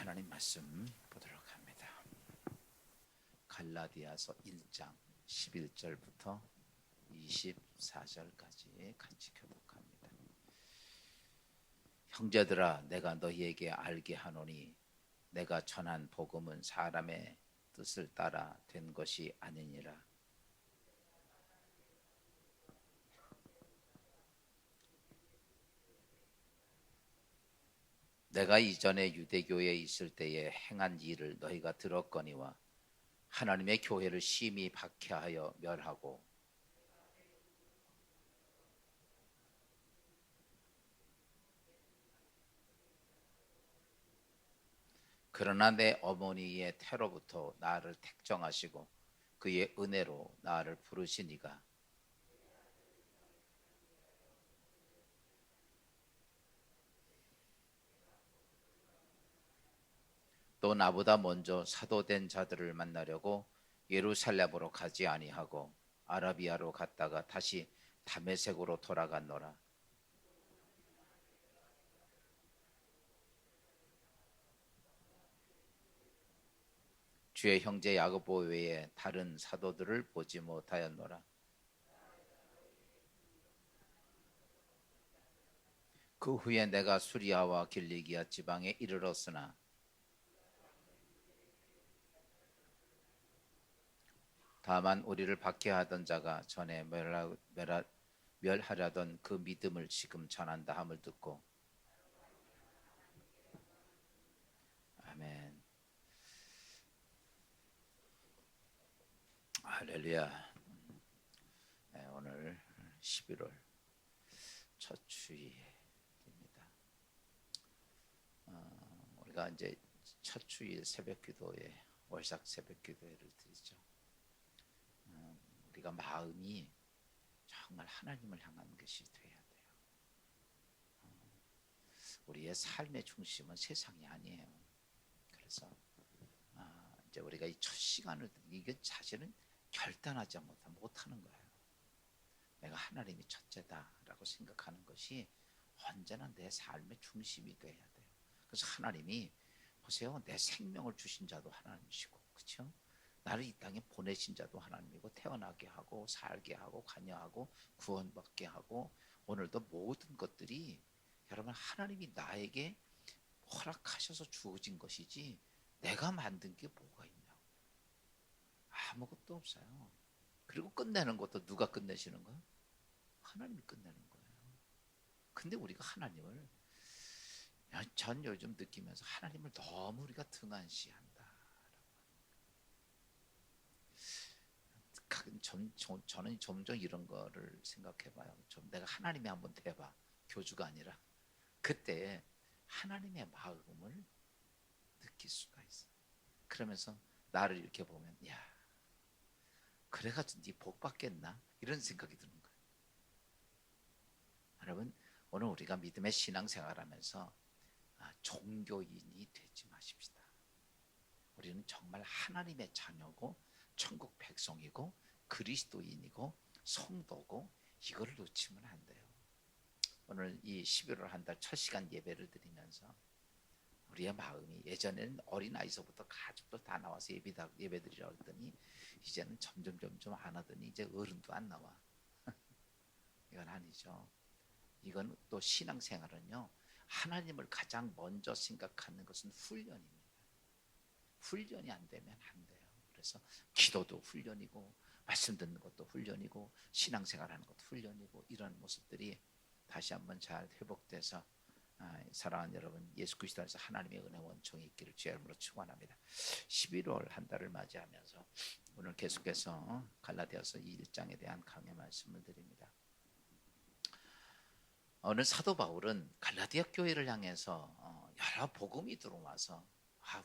하나님 말씀 보도록 합니다. 갈라디아서 1장 11절부터 24절까지 같이 교독합니다. 형제들아, 내가 너희에게 알게 하노니 내가 전한 복음은 사람의 뜻을 따라 된 것이 아니니라. 내가 이전에 유대교에 있을 때에 행한 일을 너희가 들었거니와 하나님의 교회를 심히 박해하여 멸하고 그러나 내 어머니의 태로부터 나를 택정하시고 그의 은혜로 나를 부르시니가 또 나보다 먼저 사도된 자들을 만나려고 예루살렘으로 가지 아니하고 아라비아로 갔다가 다시 다메섹으로 돌아갔노라. 주의 형제 야고보 외에 다른 사도들을 보지 못하였노라. 그 후에 내가 수리아와 길리기아 지방에 이르렀으나 다만 우리를 박해하던 자가 전에 멸하려던 그 믿음을 지금 전한다 함을 듣고 아멘. 할렐루야. 네, 오늘 11월 첫 주일입니다. 우리가 이제 첫 주일 새벽 기도에 월삭 새벽 기도회를 드리죠. 우리가 마음이 정말 하나님을 향한 것이 돼야 돼요. 우리의 삶의 중심은 세상이 아니에요. 그래서 이제 우리가 이 첫 시간을 이게 사실은 결단하지 못하는 거예요. 내가 하나님이 첫째다라고 생각하는 것이 언제나 내 삶의 중심이 돼야 돼요. 그래서 하나님이 보세요, 내 생명을 주신 자도 하나님이시고, 그렇죠? 나를 이 땅에 보내신 자도 하나님이고, 태어나게 하고 살게 하고 관여하고 구원받게 하고, 오늘도 모든 것들이 여러분 하나님이 나에게 허락하셔서 주어진 것이지 내가 만든 게 뭐가 있냐고. 아무것도 없어요. 그리고 끝내는 것도 누가 끝내시는 거예요? 하나님이 끝내는 거예요. 근데 우리가 하나님을 전 요즘 느끼면서 하나님을 너무 우리가 등한시한다. 저는 점점 이런 거를 생각해봐요. 좀 내가 하나님이 한번 돼봐. 교주가 아니라. 그때 하나님의 마음을 느낄 수가 있어요. 그러면서 나를 이렇게 보면 야, 그래가지고 네 복 받겠나? 이런 생각이 드는 거예요. 여러분, 오늘 우리가 믿음의 신앙생활하면서 종교인이 되지 마십시다. 우리는 정말 하나님의 자녀고 천국 백성이고 그리스도인이고 성도고 이거를 놓치면 안 돼요. 오늘 이 11월 한 달 첫 시간 예배를 드리면서 우리의 마음이 예전에는 어린아이서부터 가족들 다 나와서 예배드리라고 했더니 이제는 점점 안 하더니 이제 어른도 안 나와. 이건 아니죠. 이건 또 신앙생활은요, 하나님을 가장 먼저 생각하는 것은 훈련입니다. 훈련이 안 되면 안 돼요. 그래서 기도도 훈련이고 말씀 듣는 것도 훈련이고 신앙생활하는 것도 훈련이고 이런 모습들이 다시 한번 잘 회복돼서 사랑하는 여러분, 예수 그리스도 안에서 하나님의 은혜 원총이 있기를 주의 이름으로 축원합니다. 11월 한 달을 맞이하면서 오늘 계속해서 갈라디아서 1장에 대한 강의 말씀을 드립니다. 오늘 사도 바울은 갈라디아 교회를 향해서 여러 복음이 들어와서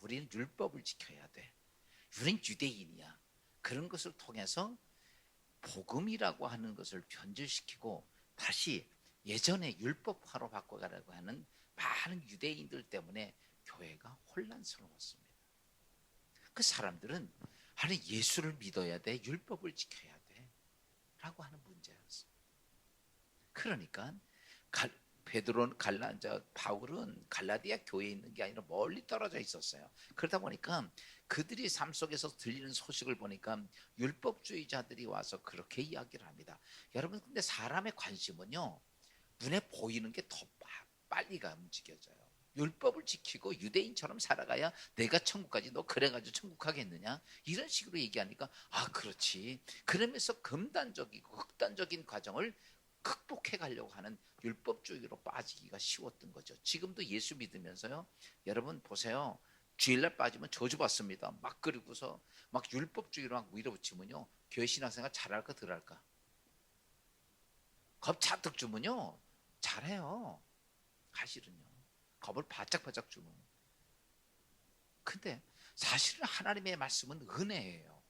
우리는 율법을 지켜야 돼. 우리는 유대인이야. 그런 것을 통해서 복음이라고 하는 것을 변질시키고 다시 예전에 율법화로 바꿔가려고 하는 많은 유대인들 때문에 교회가 혼란스러웠습니다. 그 사람들은 아니 예수를 믿어야 돼, 율법을 지켜야 돼 라고 하는 문제였어요. 그러니까 베드로는 바울은 갈라디아 교회에 있는 게 아니라 멀리 떨어져 있었어요. 그러다 보니까 그들이 삶 속에서 들리는 소식을 보니까 율법주의자들이 와서 그렇게 이야기를 합니다. 여러분, 근데 사람의 관심은요, 눈에 보이는 게 더 빨리가 움직여져요. 율법을 지키고 유대인처럼 살아가야 내가 천국까지, 너 그래가지고 천국 가겠느냐, 이런 식으로 얘기하니까 아 그렇지, 그러면서 금단적이고 극단적인 과정을 극복해 가려고 하는 율법주의로 빠지기가 쉬웠던 거죠. 지금도 예수 믿으면서요, 여러분 보세요, 주일날 빠지면 저주받습니다. 막 그리고서 막 율법주의로 막 밀어붙이면요, 교회 신앙생활 잘할까 덜할까? 겁 잔뜩 주면요 잘해요. 사실은요, 겁을 바짝바짝 주면. 근데 사실은 하나님의 말씀은 은혜예요.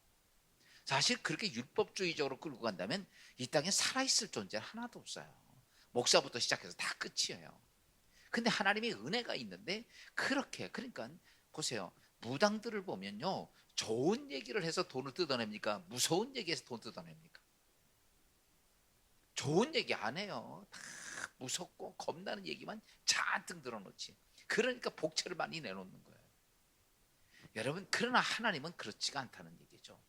사실 그렇게 율법주의적으로 끌고 간다면 이 땅에 살아있을 존재 하나도 없어요. 목사부터 시작해서 다 끝이에요. 근데 하나님의 은혜가 있는데, 그렇게, 그러니까 보세요, 무당들을 보면요, 좋은 얘기를 해서 돈을 뜯어냅니까? 무서운 얘기해서 돈 뜯어냅니까? 좋은 얘기 안 해요. 다 무섭고 겁나는 얘기만 잔뜩 늘어놓지. 그러니까 복채를 많이 내놓는 거예요. 여러분, 그러나 하나님은 그렇지가 않다는 얘기죠.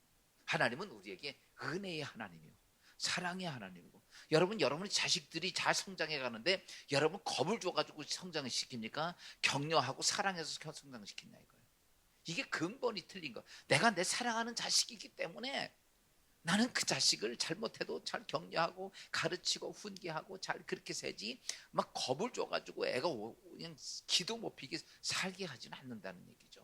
하나님은 우리에게 은혜의 하나님이고 사랑의 하나님이고, 여러분의 자식들이 잘 성장해 가는데 여러분 겁을 줘가지고 성장을 시킵니까? 격려하고 사랑해서 성장을 시키냐 이거예요. 이게 근본이 틀린 거. 내가 내 사랑하는 자식이기 때문에 나는 그 자식을 잘못해도 잘 격려하고 가르치고 훈계하고 잘 그렇게 세지, 막 겁을 줘가지고 애가 그냥 기도 못 피게 살게 하지는 않는다는 얘기죠.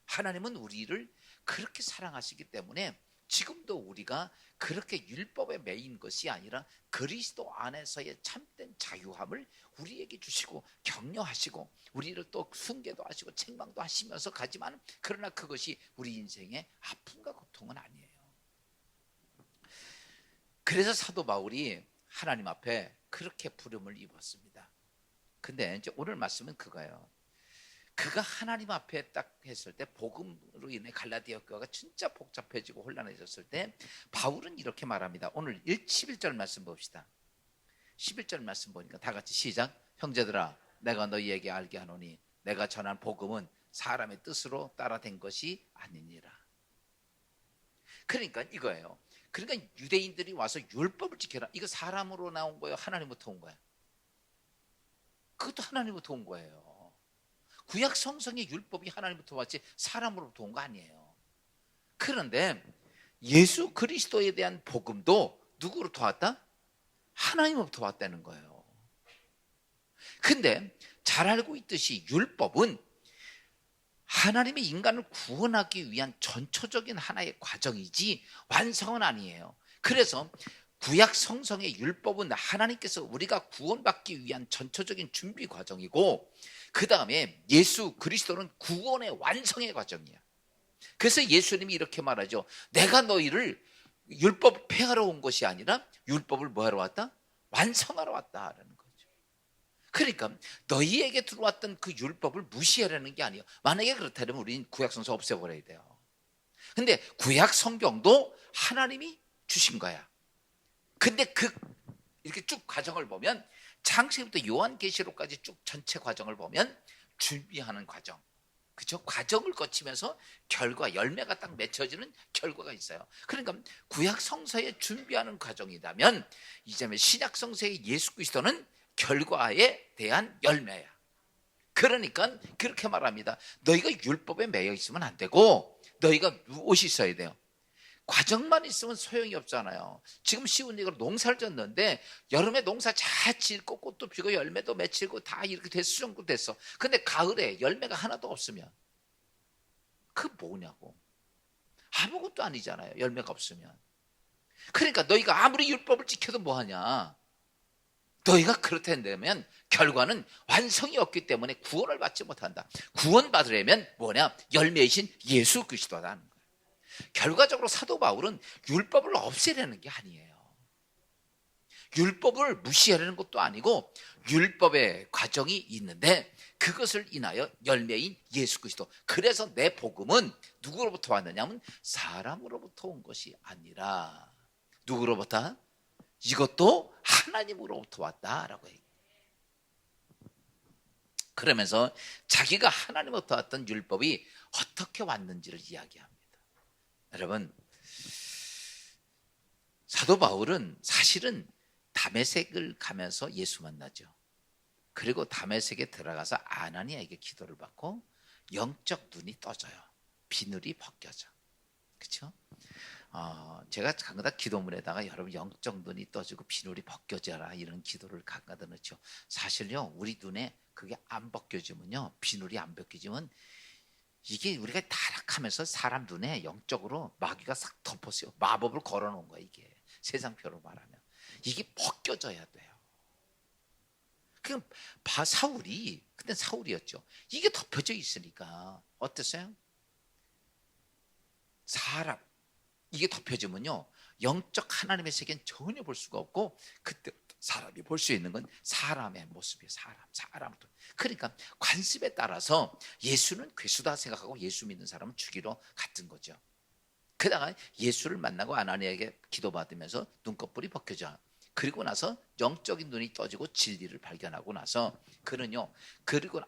하나님은 우리를 그렇게 사랑하시기 때문에 지금도 우리가 그렇게 율법에 매인 것이 아니라 그리스도 안에서의 참된 자유함을 우리에게 주시고 격려하시고 우리를 또 훈계도 하시고 책망도 하시면서 가지만, 그러나 그것이 우리 인생의 아픔과 고통은 아니에요. 그래서 사도 바울이 하나님 앞에 그렇게 부름을 입었습니다. 근데 이제 오늘 말씀은 그거예요. 그가 하나님 앞에 딱 했을 때, 복음으로 인해 갈라디아 교회가 진짜 복잡해지고 혼란해졌을 때 바울은 이렇게 말합니다. 오늘 11절 말씀 봅시다. 11절 말씀 보니까 다 같이 시작. 형제들아, 내가 너희에게 알게 하노니 내가 전한 복음은 사람의 뜻으로 따라된 것이 아니니라. 그러니까 이거예요. 그러니까 유대인들이 와서 율법을 지켜라, 이거 사람으로 나온 거예요? 하나님부터 온 거예요? 그것도 하나님부터 온 거예요. 구약 성성의 율법이 하나님부터 왔지 사람으로부터 온 거 아니에요. 그런데 예수 그리스도에 대한 복음도 누구로부터 왔다? 하나님으로부터 왔다는 거예요. 근데 잘 알고 있듯이 율법은 하나님의 인간을 구원하기 위한 전초적인 하나의 과정이지 완성은 아니에요. 그래서 구약 성성의 율법은 하나님께서 우리가 구원받기 위한 전초적인 준비 과정이고, 그 다음에 예수 그리스도는 구원의 완성의 과정이야. 그래서 예수님이 이렇게 말하죠. 내가 너희를 율법 폐하러 온 것이 아니라 율법을 뭐하러 왔다? 완성하러 왔다라는 거죠. 그러니까 너희에게 들어왔던 그 율법을 무시하려는 게 아니에요. 만약에 그렇다면 우리는 구약 성경 없애버려야 돼요. 근데 구약 성경도 하나님이 주신 거야. 근데 이렇게 쭉 과정을 보면, 창세기부터 요한계시록까지 쭉 전체 과정을 보면 준비하는 과정, 그죠? 과정을 거치면서 결과, 열매가 딱 맺혀지는 결과가 있어요. 그러니까 구약 성서에 준비하는 과정이라면, 이제는 신약 성서의 예수 그리스도는 결과에 대한 열매야. 그러니까 그렇게 말합니다. 너희가 율법에 매여 있으면 안 되고 너희가 무엇이 있어야 돼요? 과정만 있으면 소용이 없잖아요. 지금 쉬운 얘기로 농사를 졌는데 여름에 농사 잘 짓고 꽃도 피고 열매도 맺히고 다 이렇게 됐어, 수정도 됐어. 근데 가을에 열매가 하나도 없으면 그 뭐냐고. 아무것도 아니잖아요, 열매가 없으면. 그러니까 너희가 아무리 율법을 지켜도 뭐하냐. 너희가 그렇다면 결과는 완성이 없기 때문에 구원을 받지 못한다. 구원 받으려면 뭐냐? 열매이신 예수 그리스도라는 거예요. 결과적으로 사도 바울은 율법을 없애려는 게 아니에요. 율법을 무시하려는 것도 아니고 율법의 과정이 있는데 그것을 인하여 열매인 예수 그리스도. 그래서 내 복음은 누구로부터 왔느냐면 사람으로부터 온 것이 아니라 누구로부터? 이것도 하나님으로부터 왔다라고 해요. 그러면서 자기가 하나님으로부터 왔던 율법이 어떻게 왔는지를 이야기합니다. 여러분, 사도 바울은 사실은 다메섹을 가면서 예수 만나죠. 그리고 다메섹에 들어가서 아나니아에게 기도를 받고 영적 눈이 떠져요. 비늘이 벗겨져. 그렇죠? 제가 가끔다 기도문에다가 여러분 영적 눈이 떠지고 비늘이 벗겨져라 이런 기도를 가끔다 넣죠. 사실요, 우리 눈에 그게 안 벗겨지면요, 비늘이 안 벗겨지면 이게 우리가 타락하면서 사람 눈에 영적으로 마귀가 싹 덮었어요. 마법을 걸어놓은 거야. 이게 세상표로 말하면 이게 벗겨져야 돼요. 그럼 사울이, 그때 사울이었죠. 이게 덮여져 있으니까 어땠어요? 사람, 이게 덮여지면요, 영적 하나님의 세계는 전혀 볼 수가 없고, 그때 사람이 볼 수 있는 건 사람의 모습이에요. 사람. 그러니까 관습에 따라서 예수는 괴수다 생각하고 예수 믿는 사람은 죽이러 갔던 거죠. 그다가 예수를 만나고 아나니아에게 기도받으면서 눈꺼풀이 벗겨져. 그리고 나서 영적인 눈이 떠지고 진리를 발견하고 나서 그는요, 그리고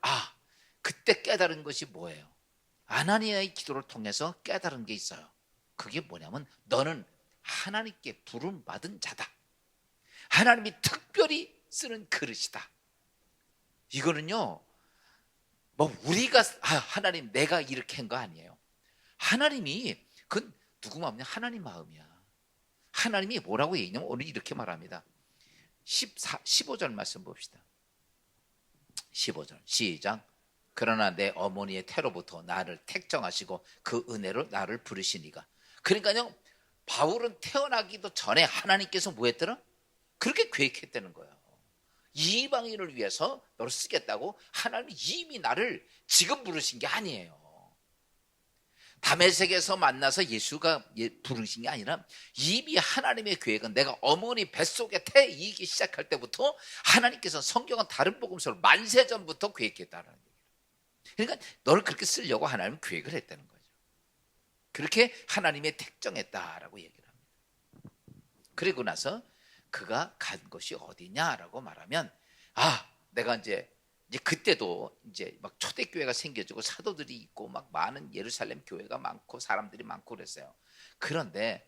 그때 깨달은 것이 뭐예요? 아나니아의 기도를 통해서 깨달은 게 있어요. 그게 뭐냐면, 너는 하나님께 부름 받은 자다. 하나님이 특별히 쓰는 그릇이다. 이거는요, 뭐 우리가 하나님 내가 이렇게 한 거 아니에요. 하나님이, 그건 누구 마음이냐? 하나님 마음이야. 하나님이 뭐라고 얘기냐면 오늘 이렇게 말합니다. 15절 말씀 봅시다. 15절 시작. 그러나 내 어머니의 태로부터 나를 택정하시고 그 은혜로 나를 부르시니가. 그러니까요, 바울은 태어나기도 전에 하나님께서 뭐 했더라? 그렇게 계획했다는 거예요. 이방인을 위해서 너를 쓰겠다고 하나님이 이미 나를 지금 부르신 게 아니에요. 다메섹에서 만나서 예수가 부르신 게 아니라 이미 하나님의 계획은 내가 어머니 뱃속에 태이기 시작할 때부터 하나님께서, 성경은 다른 복음서로 만세전부터 계획했다는 얘기예요. 그러니까 너를 그렇게 쓰려고 하나님은 계획을 했다는 거죠. 그렇게 하나님의 택정했다라고 얘기를 합니다. 그리고 나서 그가 간 곳이 어디냐라고 말하면, 내가 이제 그때도 이제 막 초대교회가 생겨지고 사도들이 있고 막 많은 예루살렘 교회가 많고 사람들이 많고 그랬어요. 그런데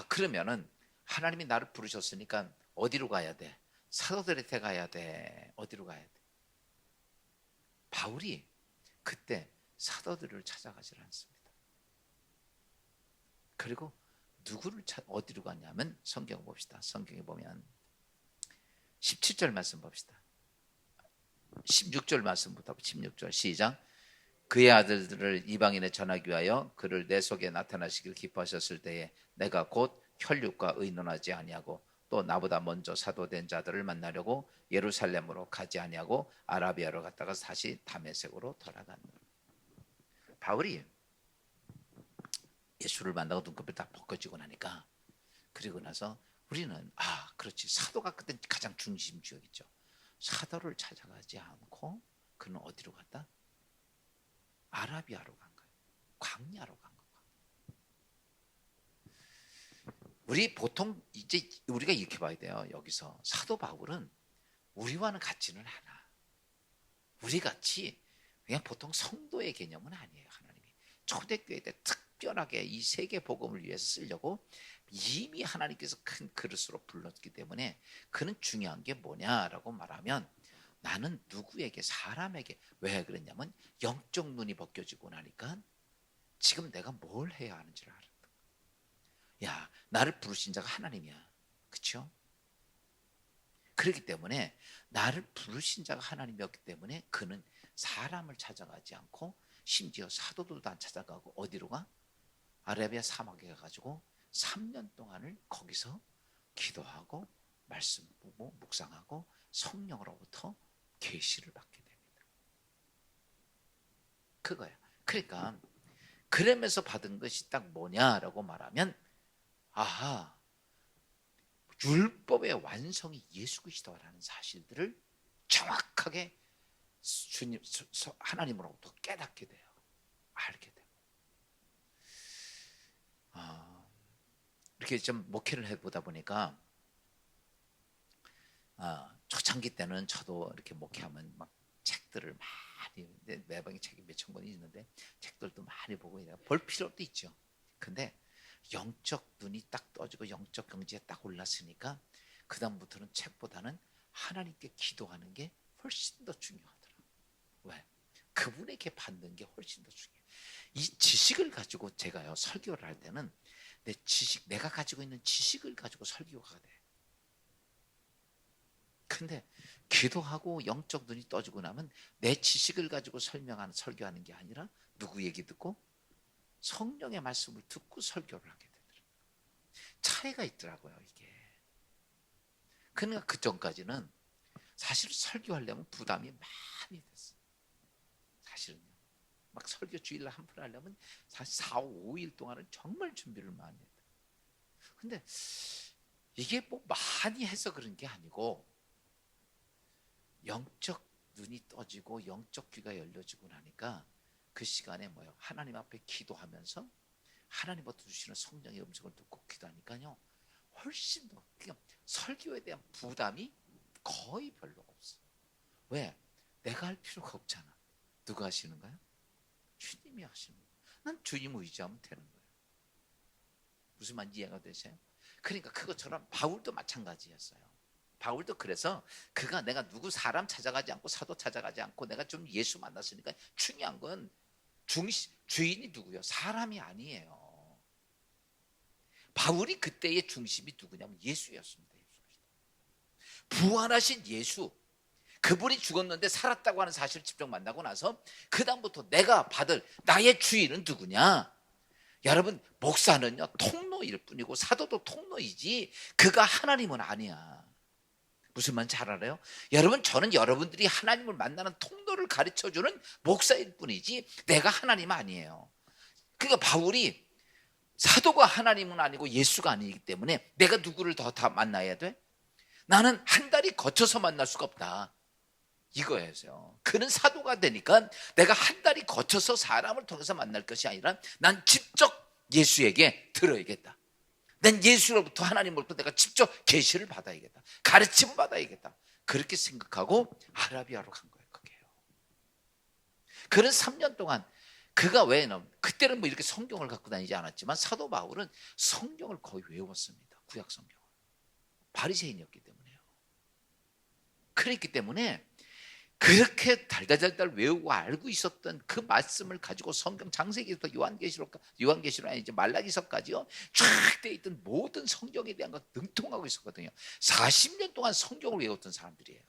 그러면은 하나님이 나를 부르셨으니까 어디로 가야 돼? 사도들한테 가야 돼. 어디로 가야 돼? 바울이 그때 사도들을 찾아가질 않습니다. 그리고 누구를 어디로 가냐면, 성경 봅시다. 성경에 보면 17절 말씀 봅시다. 16절 말씀부터 16절 시작. 그의 아들들을 이방인에 전하기 위하여 그를 내 속에 나타나시길 기뻐하셨을 때에 내가 곧 혈육과 의논하지 아니하고 또 나보다 먼저 사도된 자들을 만나려고 예루살렘으로 가지 아니하고 아라비아로 갔다가 다시 다메섹으로 돌아갔노라. 바울이 예수를 만나고 눈꺼풀이 다 벗겨지고 나니까, 그리고 나서 우리는 그렇지, 사도가 그때 가장 중심지역이죠. 사도를 찾아가지 않고 그는 어디로 갔다? 아라비아로 간 거예요. 광야로 간 거예요. 우리 보통 이제 우리가 이렇게 봐야 돼요. 여기서 사도 바울은 우리와는 같지는 않아. 우리 같이 그냥 보통 성도의 개념은 아니에요. 하나님이 초대교회 때 특별하게 이 세계 복음을 위해서 쓰려고 이미 하나님께서 큰 그릇으로 불렀기 때문에, 그는 중요한 게 뭐냐라고 말하면, 나는 누구에게, 사람에게, 왜 그랬냐면 영적 눈이 벗겨지고 나니까 지금 내가 뭘 해야 하는지를 알았다. 야, 나를 부르신 자가 하나님이야. 그렇죠? 그렇기 때문에 나를 부르신 자가 하나님이었기 때문에 그는 사람을 찾아가지 않고, 심지어 사도들도 안 찾아가고 어디로 가? 아라비아 사막에 가가지고 3년 동안을 거기서 기도하고 말씀 보고 묵상하고 성령으로부터 계시를 받게 됩니다. 그거예요. 그러니까 그러면서 받은 것이 딱 뭐냐라고 말하면, 율법의 완성이 예수 그리스도라는 사실들을 정확하게 주님, 하나님으로부터 깨닫게 돼요. 알게 돼요. 이렇게 좀 목회를 해보다 보니까 초창기 때는 저도 이렇게 목회하면 막 책들을 많이, 매방에 책이 몇천 권이 있는데 책들도 많이 보고 볼 필요도 있죠. 근데 영적 눈이 딱 떠지고 영적 경지에 딱 올랐으니까 그 다음부터는 책보다는 하나님께 기도하는 게 훨씬 더 중요하더라고요. 왜? 그분에게 받는 게 훨씬 더 중요해요. 이 지식을 가지고 제가요 설교를 할 때는 내 지식, 내가 가지고 있는 지식을 가지고 설교가 돼. 근데 기도하고 영적 눈이 떠지고 나면 내 지식을 가지고 설교하는 게 아니라 누구 얘기 듣고 성령의 말씀을 듣고 설교를 하게 되더라고요. 차이가 있더라고요, 이게. 그러니까 그 전까지는 사실 설교하려면 부담이 많이 됐어요. 사실은요. 막 설교 주일날 한 번 하려면 사실 4, 5일 동안은 정말 준비를 많이 해요. 근데 이게 뭐 많이 해서 그런 게 아니고 영적 눈이 떠지고 영적 귀가 열려지고 나니까 그 시간에 뭐예요? 하나님 앞에 기도하면서 하나님부터 주시는 성령의 음성을 듣고 기도하니까요 훨씬 더 그냥 설교에 대한 부담이 거의 별로 없어. 왜? 내가 할 필요가 없잖아. 누가 하시는 거야? 주님이 하시는 거야. 난 주님 의지하면 되는 거예요. 무슨 말인지 이해가 되세요? 그러니까 그것처럼 바울도 마찬가지였어요. 바울도 그래서 그가 내가 누구 사람 찾아가지 않고 사도 찾아가지 않고 내가 좀 예수 만났으니까 중요한 건 주인이 누구요? 사람이 아니에요. 바울이 그때의 중심이 누구냐면 예수였습니다. 부활하신 예수, 그분이 죽었는데 살았다고 하는 사실을 직접 만나고 나서 그 다음부터 내가 받을 나의 주인은 누구냐? 여러분, 목사는요 통로일 뿐이고 사도도 통로이지 그가 하나님은 아니야. 무슨 말인지 잘 알아요? 여러분, 저는 여러분들이 하나님을 만나는 통로를 가르쳐주는 목사일 뿐이지 내가 하나님 아니에요. 그러니까 바울이 사도가 하나님은 아니고 예수가 아니기 때문에 내가 누구를 더 만나야 돼? 나는 한 달이 거쳐서 만날 수가 없다. 이거예요. 그는 사도가 되니까 내가 한 달이 거쳐서 사람을 통해서 만날 것이 아니라 난 직접 예수에게 들어야겠다. 난 예수로부터 하나님으로부터 내가 직접 계시를 받아야겠다. 가르침을 받아야겠다. 그렇게 생각하고 아라비아로 간 거예요. 그게요. 그는 3년 동안 그가 왜냐면 그때는 뭐 이렇게 성경을 갖고 다니지 않았지만 사도 바울은 성경을 거의 외웠습니다. 구약 성경을. 바리새인이었기 때문에요. 그랬기 때문에 그렇게 달달달달 외우고 알고 있었던 그 말씀을 가지고 성경 창세기부터 요한계시록 아니지 말라기서까지요 쫙 돼 있던 모든 성경에 대한 것 능통하고 있었거든요. 40년 동안 성경을 외웠던 사람들이에요.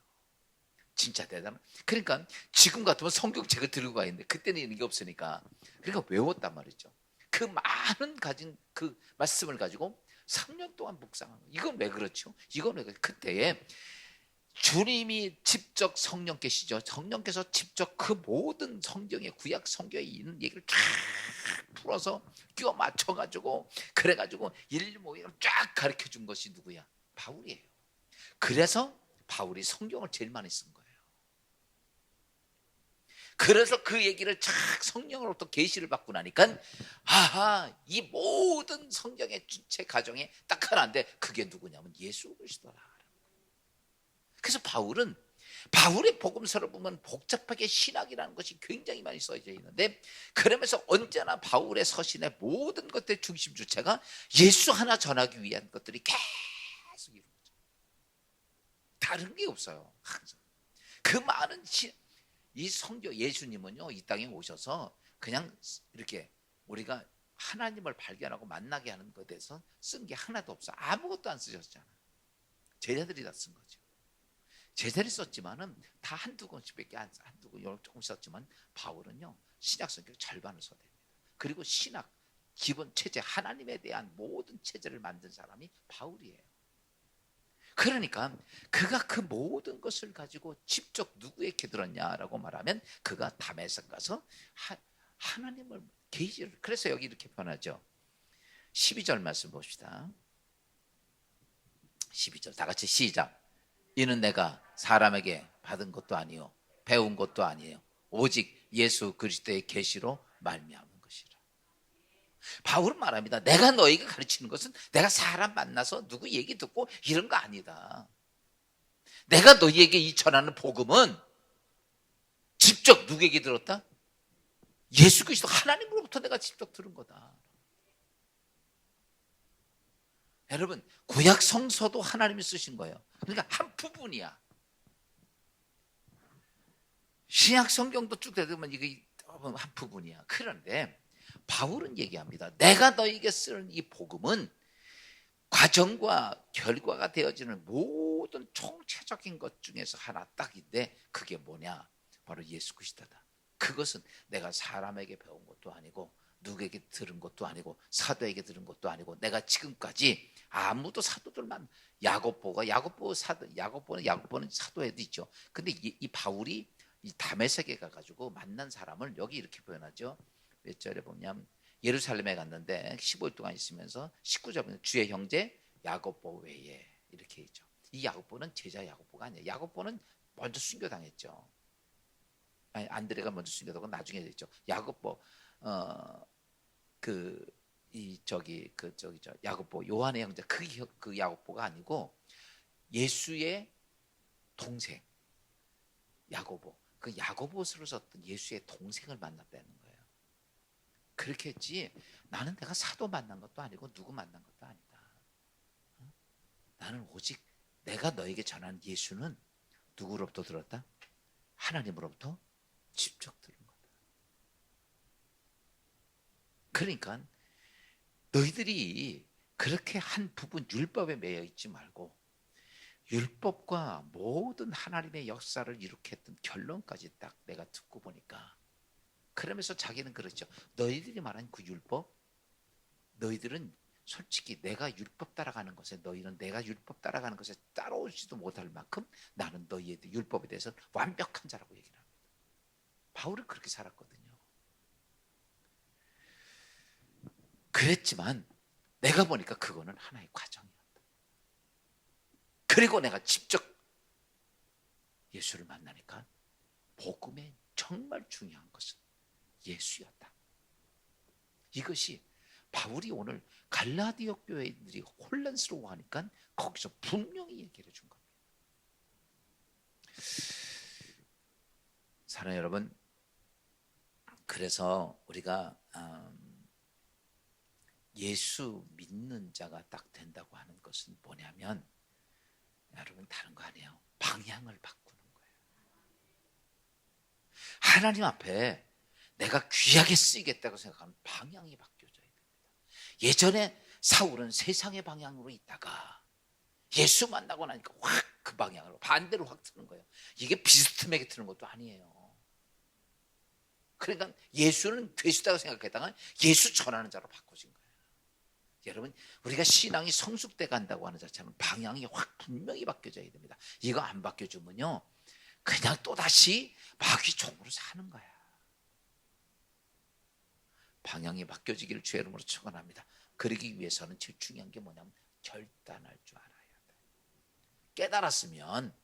진짜 대단한. 그러니까 지금 같으면 성경책을 들고 가 있는데 그때는 이런 게 없으니까 그러니까 외웠단 말이죠. 그 많은 가진 그 말씀을 가지고 3년 동안 묵상한 거예요. 이건 왜 그렇죠? 이건 왜 그렇죠? 그때에 주님이 직접 성령께시죠. 성령께서 직접 그 모든 성경에 구약 성경에 있는 얘기를 쫙 풀어서 끼워 맞춰가지고 그래가지고 일일모이를 쫙 가르쳐 준 것이 누구야? 바울이에요. 그래서 바울이 성경을 제일 많이 쓴 거예요. 그래서 그 얘기를 쫙 성령으로부터 계시를 받고 나니까 아하, 이 모든 성경의 주체 가정에 딱 하나인데 그게 누구냐면 예수 그리스도라. 그래서 바울의 복음서를 보면 복잡하게 신학이라는 것이 굉장히 많이 써져 있는데 그러면서 언제나 바울의 서신의 모든 것들의 중심 주체가 예수 하나 전하기 위한 것들이 계속 이루어져. 다른 게 없어요. 항상. 그 많은 이 성경 예수님은요 이 땅에 오셔서 그냥 이렇게 우리가 하나님을 발견하고 만나게 하는 것에 대해서 쓴 게 하나도 없어. 아무것도 안 쓰셨잖아. 제자들이 다 쓴 거죠. 제자들이 썼지만은 다 한두 권씩밖에 한두 권 조금 썼지만 바울은요 신약 성경 절반을 써댑니다. 그리고 신학 기본 체제 하나님에 대한 모든 체제를 만든 사람이 바울이에요. 그러니까 그가 그 모든 것을 가지고 직접 누구에게 들었냐라고 말하면 그가 다메섹 가서 하나님을 계시를. 그래서 여기 이렇게 표현하죠. 12절 말씀 봅시다. 12절 다 같이 시작. 이는 내가 사람에게 받은 것도 아니요 배운 것도 아니에요 오직 예수 그리스도의 계시로 말미암은 것이라. 바울은 말합니다. 내가 너에게 가르치는 것은 내가 사람 만나서 누구 얘기 듣고 이런 거 아니다. 내가 너희에게 이 전하는 복음은 직접 누구에게 들었다? 예수 그리스도 하나님으로부터 내가 직접 들은 거다. 여러분, 구약 성서도 하나님이 쓰신 거예요. 그러니까 한 부분이야. 신약 성경도 쭉 되면 이게 한 부분이야. 그런데 바울은 얘기합니다. 내가 너에게 쓰는 이 복음은 과정과 결과가 되어지는 모든 총체적인 것 중에서 하나 딱인데, 그게 뭐냐? 바로 예수 그리스도다. 그것은 내가 사람에게 배운 것도 아니고 누구에게 들은 것도 아니고 사도에게 들은 것도 아니고, 내가 지금까지 아무도 사도들만, 야고보는 사도에도 있죠. 근데 이 바울이 이 다메섹에 가가지고 만난 사람을 여기 이렇게 표현하죠. 몇 절에 보면 예루살렘에 갔는데 15일 동안 있으면서 19절에 보면 주의 형제 야고보 외에 이렇게 있죠. 이 야고보는 제자 야고보가 아니에요. 야고보는 먼저 순교당했죠. 아니, 안드레가 먼저 순교당하고 나중에 됐죠. 야고보 야고보 요한의 형제 그 야고보가 아니고 예수의 동생 야고보, 그 야고보스로 썼던 예수의 동생을 만났다는 거예요. 그렇게 했지, 나는 내가 사도 만난 것도 아니고 누구 만난 것도 아니다. 나는 오직 내가 너에게 전한 예수는 누구로부터 들었다? 하나님으로부터 직접 들은 거다. 그러니까 너희들이 그렇게 한 부분 율법에 매여 있지 말고 율법과 모든 하나님의 역사를 일으켰던 결론까지 딱 내가 듣고 보니까, 그러면서 자기는 그렇죠. 너희들이 말한 그 율법, 너희들은 솔직히 내가 율법 따라가는 것에, 너희는 내가 율법 따라가는 것에 따라오지도 못할 만큼 나는 너희의 율법에 대해서 완벽한 자라고 얘기를 합니다. 바울은 그렇게 살았거든요. 그랬지만 내가 보니까 그거는 하나의 과정이었다. 그리고 내가 직접 예수를 만나니까 복음의 정말 중요한 것은 예수였다. 이것이 바울이 오늘 갈라디아 교회들이 혼란스러워하니까 거기서 분명히 얘기를 해준 겁니다. 사랑하는 여러분, 그래서 우리가 예수 믿는 자가 딱 된다고 하는 것은 뭐냐면, 여러분, 다른 거 아니에요. 방향을 바꾸는 거예요. 하나님 앞에 내가 귀하게 쓰이겠다고 생각하면 방향이 바뀌어져야 됩니다. 예전에 사울은 세상의 방향으로 있다가 예수 만나고 나니까 확 그 방향으로 반대로 확 트는 거예요. 이게 비스듬하게 트는 것도 아니에요. 그러니까 예수는 되시다고 생각했다가 예수 전하는 자로 바꿔진 거예요. 여러분, 우리가 신앙이 성숙돼 간다고 하는 자체는 방향이 확 분명히 바뀌어져야 됩니다. 이거 안 바뀌어주면요, 그냥 또다시 마귀 종으로 사는 거야. 방향이 바뀌어지기를 주의 이름으로 축원합니다. 그러기 위해서는 제일 중요한 게 뭐냐면 결단할 줄 알아야 돼. 깨달았으면,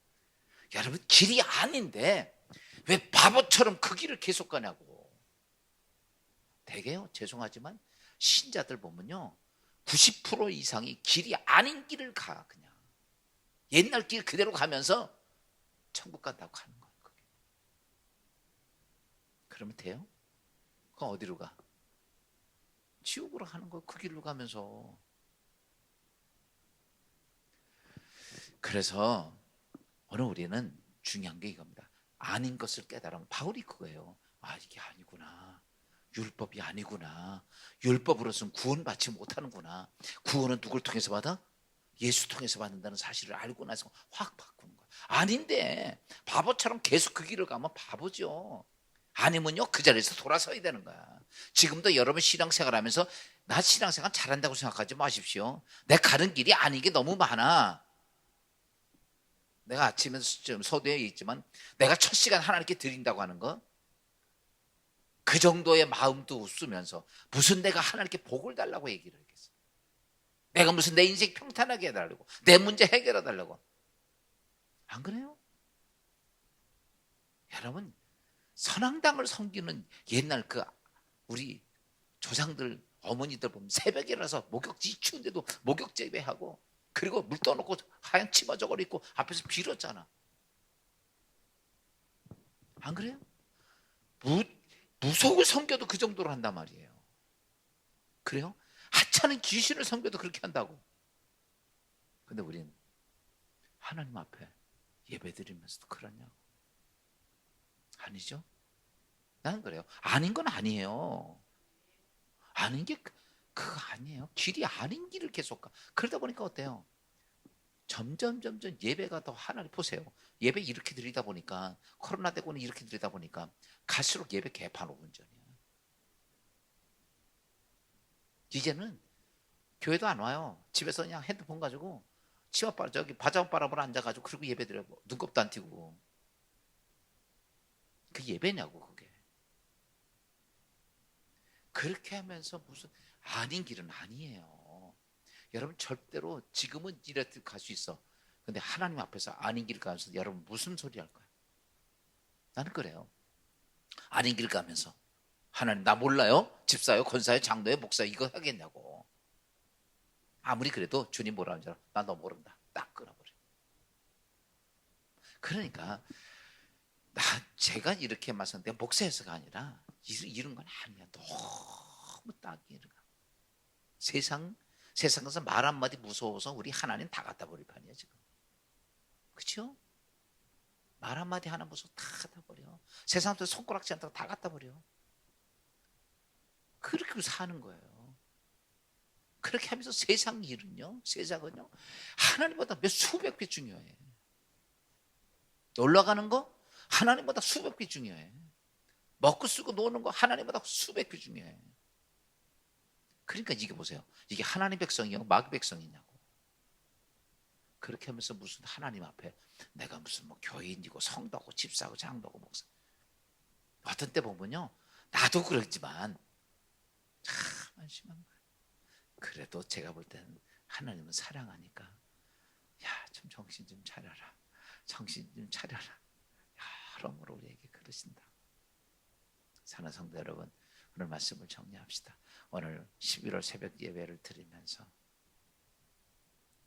여러분, 길이 아닌데 왜 바보처럼 그 길을 계속 가냐고. 되게요, 죄송하지만 신자들 보면요 90% 이상이 길이 아닌 길을 가. 그냥 옛날 길 그대로 가면서 천국 간다고 하는 거예요. 그게. 그러면 돼요? 그럼 어디로 가? 지옥으로 가는 거예요. 그 길로 가면서. 그래서 오늘 우리는 중요한 게 이겁니다. 아닌 것을 깨달으면, 바울이 그거예요. 아, 이게 아니구나. 율법이 아니구나. 율법으로서는 구원받지 못하는구나. 구원은 누굴 통해서 받아? 예수 통해서 받는다는 사실을 알고 나서 확 바꾸는 거야. 아닌데 바보처럼 계속 그 길을 가면 바보죠. 아니면요, 그 자리에서 돌아서야 되는 거야. 지금도 여러분 신앙생활 하면서 나 신앙생활 잘한다고 생각하지 마십시오. 내 가는 길이 아닌 게 너무 많아. 내가 아침에 좀 서두에 있지만 내가 첫 시간 하나님께 드린다고 하는 거, 그 정도의 마음도 웃으면서 무슨 내가 하나님께 복을 달라고 얘기를 하겠어. 내가 무슨 내 인생 평탄하게 해달라고, 내 문제 해결해 달라고. 안 그래요? 여러분, 선앙당을 섬기는 옛날 그 우리 조상들, 어머니들 보면 새벽에 일어나서 목욕지 추운데도 목욕 재배하고, 그리고 물 떠놓고 하얀 치마 저걸 입고 앞에서 빌었잖아. 안 그래요? 무속을 섬겨도 그 정도로 한단 말이에요. 그래요? 하찮은 귀신을 섬겨도 그렇게 한다고. 근데 우린 하나님 앞에 예배드리면서도 그러냐고. 아니죠? 나는 그래요. 아닌 건 아니에요. 아닌 게 그거 아니에요. 길이 아닌 길을 계속 가. 그러다 보니까 어때요? 점점 예배가 더 하나님 보세요. 예배 이렇게 드리다 보니까 코로나 되고는 이렇게 드리다 보니까 갈수록 예배 개판 5분 전이에요. 이제는 교회도 안 와요. 집에서 그냥 핸드폰 가지고 치마바람 저기 바자바람으로 앉아가지고 그리고 예배 드려요. 눈곱도 안 띄고. 그 예배냐고 그게. 그렇게 하면서 무슨 아닌 길은 아니에요. 여러분 절대로 지금은 이렇게 갈 수 있어. 근데 하나님 앞에서 아닌 길 가면서 여러분 무슨 소리 할 거야? 나는 그래요. 아닌 길 가면서 하나님 나 몰라요? 집사요? 권사요? 장로요? 목사요? 이거 하겠냐고. 아무리 그래도 주님 뭐라는 줄 알아? 나 너 모른다. 딱 끊어버려. 그러니까 제가 이렇게 말씀드렸는데 목사여서가 아니라 이런 건 아니야. 너무 딱 이런 거. 세상에서 말 한마디 무서워서 우리 하나님 다 갖다 버릴 판이야 지금. 그렇죠? 말 한마디 하나 무서워 다 갖다 버려. 세상한테 손가락질 한다고 다 갖다 버려. 그렇게 사는 거예요. 그렇게 하면서 세상은요 하나님보다 몇 수백 배 중요해. 놀러 가는 거 하나님보다 수백 배 중요해. 먹고 쓰고 노는 거 하나님보다 수백 배 중요해. 그러니까 이게 보세요. 이게 하나님 백성이요 마귀 백성이냐고. 그렇게 하면서 무슨 하나님 앞에 내가 무슨 뭐 교인이고 성도고 집사고 장로고 목사. 어떤 때 보면요 나도 그렇지만 참 안심한 거예요. 그래도 제가 볼 때는 하나님은 사랑하니까 야 좀 정신 좀 차려라. 정신 좀 차려라. 여러모로 우리에게 그러신다. 사랑하는 성도 여러분, 오늘 말씀을 정리합시다. 오늘 11월 새벽 예배를 드리면서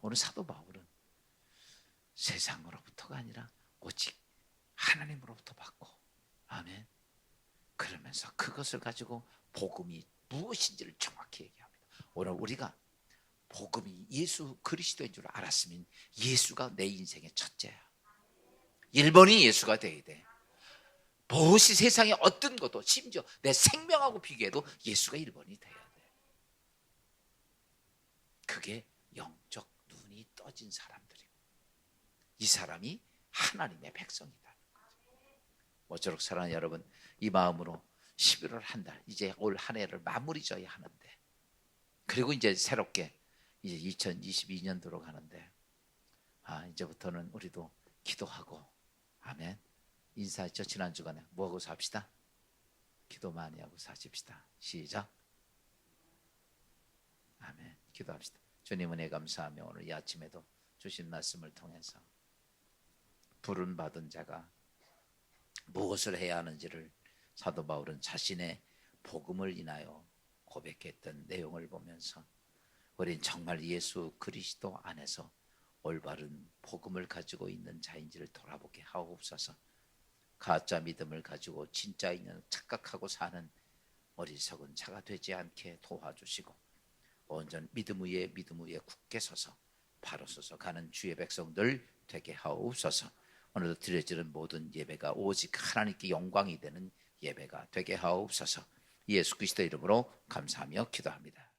오늘 사도 바울은 세상으로부터가 아니라 오직 하나님으로부터 받고, 아멘. 그러면서 그것을 가지고 복음이 무엇인지를 정확히 얘기합니다. 오늘 우리가 복음이 예수 그리스도인 줄 알았으면 예수가 내 인생의 첫째야. 1번이 예수가 돼야 돼. 무엇이 세상에 어떤 것도 심지어 내 생명하고 비교해도 예수가 1번이 돼야 돼. 그게 영적 눈이 떠진 사람들이고 이 사람이 하나님의 백성이다. 모쪼록 사랑하는 여러분, 이 마음으로 11월 한 달, 이제 올 한 해를 마무리 져야 하는데, 그리고 이제 새롭게 이제 2022년도로 가는데, 이제부터는 우리도 기도하고, 아멘. 인사했죠? 지난 주간에 뭐하고 삽시다? 기도 많이 하고 사십시다. 시작. 아멘. 기도합시다. 주님 은혜 감사하며 오늘 이 아침에도 주신 말씀을 통해서 부름 받은 자가 무엇을 해야 하는지를 사도 바울은 자신의 복음을 인하여 고백했던 내용을 보면서 우린 정말 예수 그리스도 안에서 올바른 복음을 가지고 있는 자인지를 돌아보게 하옵소서. 가짜 믿음을 가지고 진짜인을 착각하고 사는 어리석은 자가 되지 않게 도와주시고 온전 믿음 위에 굳게 서서 바로 서서 가는 주의 백성들 되게 하옵소서. 오늘도 드려지는 모든 예배가 오직 하나님께 영광이 되는 예배가 되게 하옵소서. 예수 그리스도 이름으로 감사하며 기도합니다.